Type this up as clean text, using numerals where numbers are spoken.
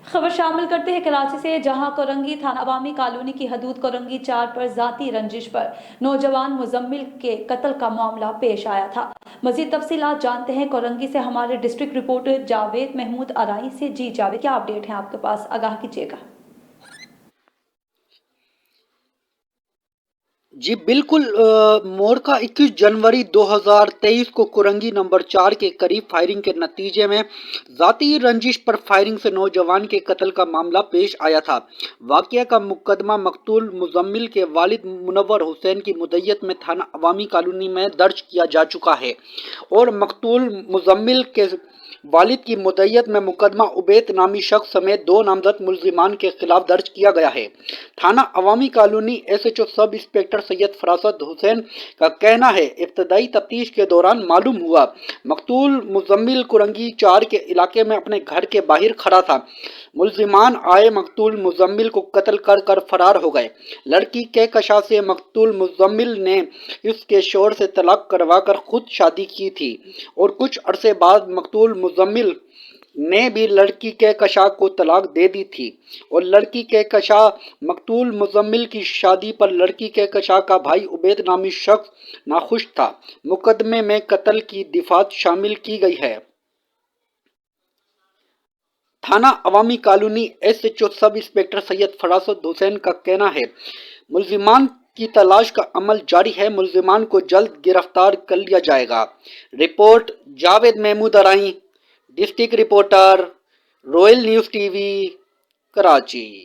खबर शामिल करते हैं कराची से, जहां कोरंगी थाना अवामी कॉलोनी की हदूद कोरंगी 4 पर जाती रंजिश पर नौजवान मुजम्मिल के कत्ल का मामला पेश आया था। मजीद तफसीलात जानते हैं कोरंगी से हमारे डिस्ट्रिक्ट रिपोर्टर जावेद महमूद आराई से। जी जावेद, क्या अपडेट है आपके पास, आगाह कीजिएगा। जी बिल्कुल। मोरका 21 जनवरी 2023 को कुरंगी नंबर 4 के करीब फायरिंग के नतीजे में जाती रंजिश पर फायरिंग से नौजवान के कत्ल का मामला पेश आया था। वाकया का मुकदमा मकतूल मुजम्मिल के वालिद मुनव्वर हुसैन की मुद्दत में थाना अवामी कॉलोनी में दर्ज किया जा चुका है और मकतूल मुजम्मिल के वालिद की मुद्दत में मुकदमा उबैद नामी शख्स समेत 2 नामजद मुल्जिमान के खिलाफ दर्ज किया गया है। थाना Awami colony SHO sub inspector Syed Farasat Hussain का कहना है, इब्तदाई तफ्तीश के दौरान मालूम हुआ मकतूल मुजम्मिल कुरंगी 4 के इलाके में अपने घर के बाहर खड़ा था। मुल्जिमान आए मकतूल मुजम्मिल को कत्ल कर कर फरार हो गए। लड़की के कशा से मकतूल मुजम्मिल ने इसके शोहर से तलाक करवा कर खुद शादी की थी और कुछ अरसे बाद मकतूल मुजम्मिल ने भी लड़की के कशा को तलाक दे दी थी और लड़की के कशा मकतूल मुजम्मिल की शादी पर लड़की के कशा का भाई उबैद नामी शख्स नाखुश था। मुकदमे में कत्ल की दिफात शामिल की गई है। थाना Awami colony SHO sub inspector Syed Farasat Hussain का कहना है, मुल्जिमान की तलाश का अमल जारी है, मुल्जिमान को जल्द गिरफ्तार कर लिया जाएगा। Report Javed Mehmood Arain, district reporter, royal news TV, Karachi.